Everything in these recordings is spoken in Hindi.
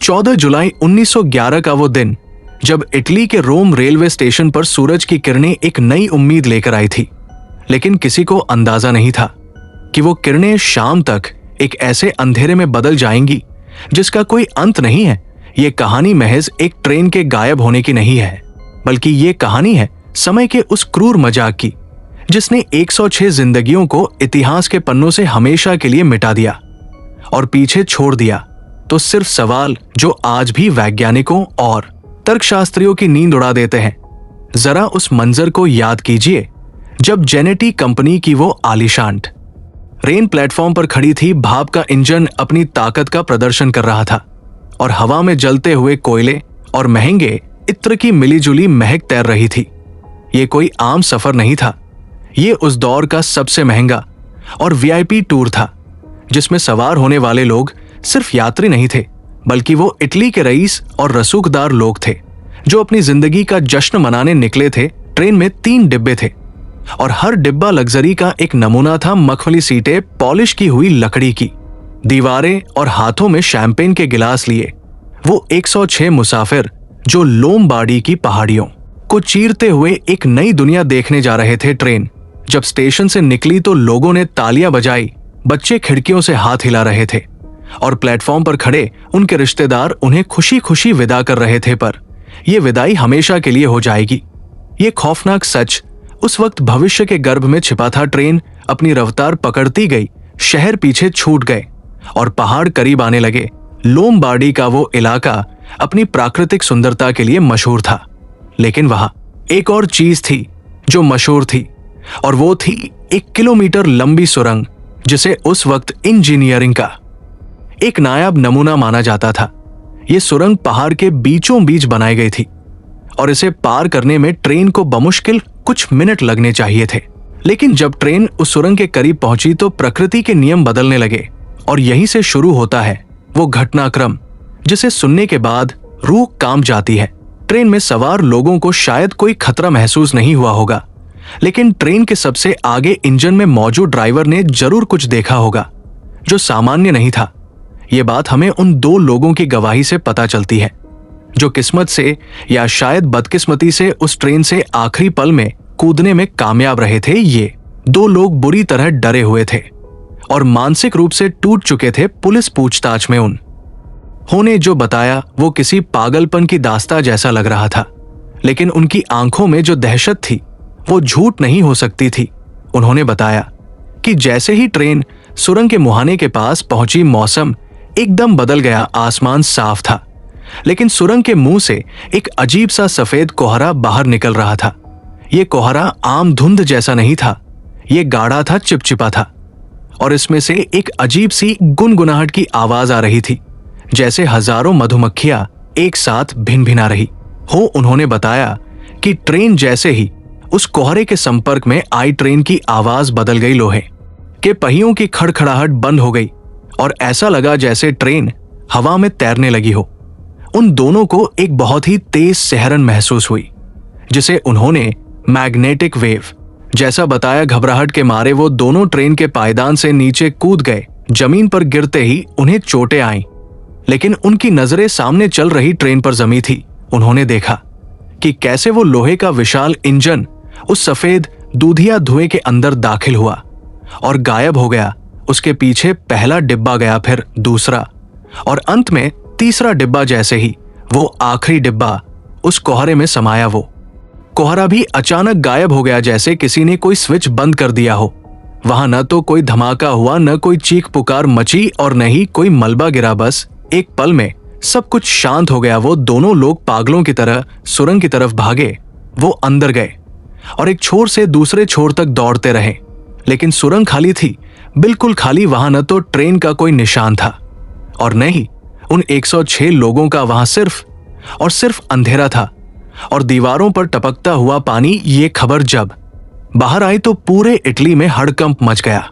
14 जुलाई 1911 का वो दिन जब इटली के रोम रेलवे स्टेशन पर सूरज की किरणें एक नई उम्मीद लेकर आई थी। लेकिन किसी को अंदाजा नहीं था कि वो किरणें शाम तक एक ऐसे अंधेरे में बदल जाएंगी जिसका कोई अंत नहीं है। ये कहानी महज एक ट्रेन के गायब होने की नहीं है, बल्कि ये कहानी है समय के उस क्रूर मजाक की जिसने 106 जिंदगियों को इतिहास के पन्नों से हमेशा के लिए मिटा दिया और पीछे छोड़ दिया तो सिर्फ सवाल जो आज भी वैज्ञानिकों और तर्कशास्त्रियों की नींद उड़ा देते हैं। जरा उस मंजर को याद कीजिए जब जेनेटी कंपनी की वो आलीशान रेल प्लेटफॉर्म पर खड़ी थी। भाप का इंजन अपनी ताकत का प्रदर्शन कर रहा था और हवा में जलते हुए कोयले और महंगे इत्र की मिलीजुली महक तैर रही थी। ये कोई आम सफर नहीं था, ये उस दौर का सबसे महंगा और वीआईपी टूर था जिसमें सवार होने वाले लोग सिर्फ यात्री नहीं थे, बल्कि वो इटली के रईस और रसूखदार लोग थे जो अपनी जिंदगी का जश्न मनाने निकले थे। ट्रेन में 3 डिब्बे थे और हर डिब्बा लग्जरी का एक नमूना था। मखमली सीटें, पॉलिश की हुई लकड़ी की दीवारें और हाथों में शैंपेन के गिलास लिए वो 106 मुसाफिर जो लोमबार्डी की पहाड़ियों को चीरते हुए एक नई दुनिया देखने जा रहे थे। ट्रेन जब स्टेशन से निकली तो लोगों ने तालियां बजाई, बच्चे खिड़कियों से हाथ हिला रहे थे और प्लेटफॉर्म पर खड़े उनके रिश्तेदार उन्हें खुशी खुशी विदा कर रहे थे। पर यह विदाई हमेशा के लिए हो जाएगी, ये खौफनाक सच उस वक्त भविष्य के गर्भ में छिपा था। ट्रेन अपनी रफ्तार पकड़ती गई, शहर पीछे छूट गए और पहाड़ करीब आने लगे। लोमबार्डी का वो इलाका अपनी प्राकृतिक सुंदरता के लिए मशहूर था, लेकिन वहां एक और चीज थी जो मशहूर थी और वो थी 1 किलोमीटर लंबी सुरंग जिसे उस वक्त इंजीनियरिंग का एक नायाब नमूना माना जाता था। ये सुरंग पहाड़ के बीचों बीच बनाई गई थी और इसे पार करने में ट्रेन को बमुश्किल कुछ मिनट लगने चाहिए थे। लेकिन जब ट्रेन उस सुरंग के करीब पहुंची तो प्रकृति के नियम बदलने लगे और यहीं से शुरू होता है वो घटनाक्रम जिसे सुनने के बाद रूह कांप जाती है। ट्रेन में सवार लोगों को शायद कोई खतरा महसूस नहीं हुआ होगा, लेकिन ट्रेन के सबसे आगे इंजन में मौजूद ड्राइवर ने जरूर कुछ देखा होगा जो सामान्य नहीं था। ये बात हमें उन 2 लोगों की गवाही से पता चलती है जो किस्मत से या शायद बदकिस्मती से उस ट्रेन से आखिरी पल में कूदने में कामयाब रहे थे। ये 2 लोग बुरी तरह डरे हुए थे और मानसिक रूप से टूट चुके थे। पुलिस पूछताछ में उन्होंने जो बताया वो किसी पागलपन की दास्तां जैसा लग रहा था, लेकिन उनकी आंखों में जो दहशत थी वो झूठ नहीं हो सकती थी। उन्होंने बताया कि जैसे ही ट्रेन सुरंग के मुहाने के पास पहुंची, मौसम एकदम बदल गया। आसमान साफ था, लेकिन सुरंग के मुंह से एक अजीब सा सफेद कोहरा बाहर निकल रहा था। यह कोहरा आम धुंध जैसा नहीं था, यह गाढ़ा था, चिपचिपा था और इसमें से एक अजीब सी गुनगुनाहट की आवाज आ रही थी, जैसे हजारों मधुमक्खियां एक साथ भिन-भिना रही हो। उन्होंने बताया कि ट्रेन जैसे ही उस कोहरे के संपर्क में आई, ट्रेन की आवाज बदल गई, लोहे के पहियों की खड़खड़ाहट बंद हो गई और ऐसा लगा जैसे ट्रेन हवा में तैरने लगी हो। उन दोनों को एक बहुत ही तेज सहरन महसूस हुई जिसे उन्होंने मैग्नेटिक वेव जैसा बताया। घबराहट के मारे वो दोनों ट्रेन के पायदान से नीचे कूद गए। जमीन पर गिरते ही उन्हें चोटें आईं, लेकिन उनकी नजरें सामने चल रही ट्रेन पर जमी थी। उन्होंने देखा कि कैसे वो लोहे का विशाल इंजन उस सफेद दूधिया धुएं के अंदर दाखिल हुआ और गायब हो गया। उसके पीछे पहला डिब्बा गया, फिर दूसरा और अंत में तीसरा डिब्बा। जैसे ही वो आखिरी डिब्बा उस कोहरे में समाया, वो कोहरा भी अचानक गायब हो गया, जैसे किसी ने कोई स्विच बंद कर दिया हो। वहां न तो कोई धमाका हुआ, न कोई चीख पुकार मची और न ही कोई मलबा गिरा। बस एक पल में सब कुछ शांत हो गया। वो दोनों लोग पागलों की तरह सुरंग की तरफ भागे। वो अंदर गए और एक छोर से दूसरे छोर तक दौड़ते रहे, लेकिन सुरंग खाली थी, बिल्कुल खाली। वहां न तो ट्रेन का कोई निशान था और न ही उन 106 लोगों का। वहां सिर्फ और सिर्फ अंधेरा था और दीवारों पर टपकता हुआ पानी। ये खबर जब बाहर आई तो पूरे इटली में हड़कंप मच गया।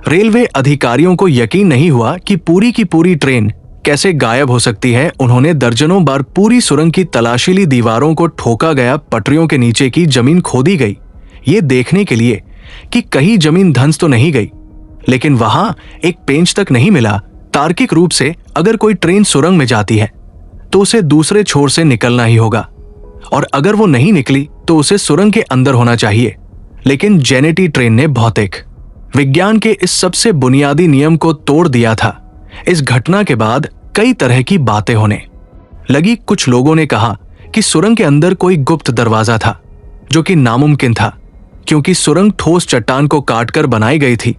रेलवे अधिकारियों को यकीन नहीं हुआ कि पूरी की पूरी ट्रेन कैसे गायब हो सकती है। उन्होंने दर्जनों बार पूरी सुरंग की तलाशी ली, दीवारों को ठोका गया, पटरियों के नीचे की जमीन खोदी गई, ये देखने के लिए कि कहीं जमीन धंस तो नहीं गई, लेकिन वहां एक पेंच तक नहीं मिला। तार्किक रूप से अगर कोई ट्रेन सुरंग में जाती है तो उसे दूसरे छोर से निकलना ही होगा, और अगर वो नहीं निकली तो उसे सुरंग के अंदर होना चाहिए। लेकिन जेनेटी ट्रेन ने भौतिक विज्ञान के इस सबसे बुनियादी नियम को तोड़ दिया था। इस घटना के बाद कई तरह की बातें होने लगी। कुछ लोगों ने कहा कि सुरंग के अंदर कोई गुप्त दरवाजा था, जो कि नामुमकिन था क्योंकि सुरंग ठोस चट्टान को काटकर बनाई गई थी।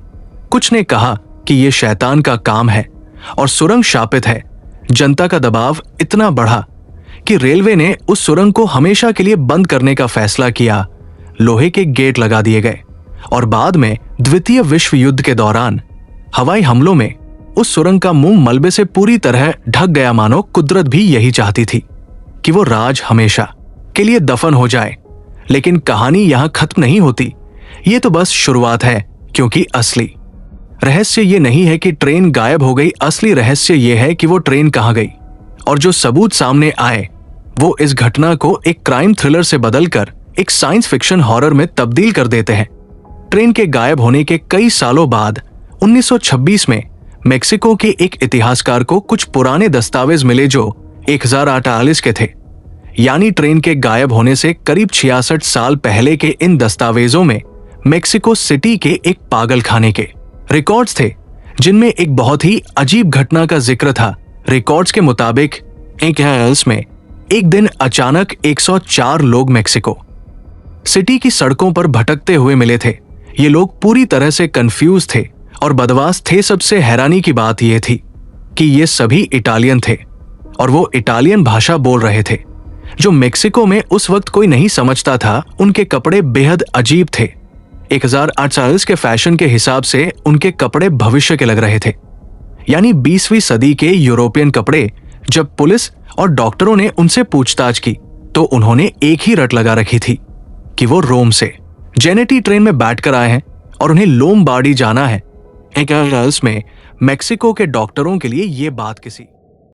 कुछ ने कहा कि यह शैतान का काम है और सुरंग शापित है। जनता का दबाव इतना बढ़ा कि रेलवे ने उस सुरंग को हमेशा के लिए बंद करने का फैसला किया। लोहे के गेट लगा दिए गए और बाद में द्वितीय विश्व युद्ध के दौरान हवाई हमलों में उस सुरंग का मुंह मलबे से पूरी तरह ढक गया, मानो कुदरत भी यही चाहती थी कि वो राज हमेशा के लिए दफन हो जाए। लेकिन कहानी यहां खत्म नहीं होती। ये तो बस शुरुआत है, क्योंकि असली रहस्य ये नहीं है कि ट्रेन गायब हो गई। असली रहस्य ये है कि वो ट्रेन कहां गई, और जो सबूत सामने आए वो इस घटना को एक क्राइम थ्रिलर से बदलकर एक साइंस फिक्शन हॉरर में तब्दील कर देते हैं। ट्रेन के गायब होने के कई सालों बाद 1926 में मेक्सिको के एक इतिहासकार को कुछ पुराने दस्तावेज मिले जो 1048 के थे। यानी ट्रेन के गायब होने से करीब 66 साल पहले के इन दस्तावेजों में मेक्सिको सिटी के एक पागलखाने के रिकॉर्ड्स थे, जिनमें एक बहुत ही अजीब घटना का जिक्र था। रिकॉर्ड्स के मुताबिक में एक दिन अचानक 104 लोग मेक्सिको सिटी की सड़कों पर भटकते हुए मिले थे। ये लोग पूरी तरह से कंफ्यूज थे और बदमाश थे। सबसे हैरानी की बात यह थी कि ये सभी इटालियन थे और वो इटालियन भाषा बोल रहे थे, जो मेक्सिको में उस वक्त कोई नहीं समझता था। उनके कपड़े बेहद अजीब थे। 1048 के फैशन के हिसाब से उनके कपड़े भविष्य के लग रहे थे, यानी 20वीं सदी के यूरोपियन कपड़े। जब पुलिस और डॉक्टरों ने उनसे पूछताछ की तो उन्होंने एक ही रट लगा रखी थी कि वो रोम से जेनेटी ट्रेन में बैठकर आए हैं और उन्हें लोमबार्डी जाना है। एक में मेक्सिको के डॉक्टरों के लिए ये बात किसी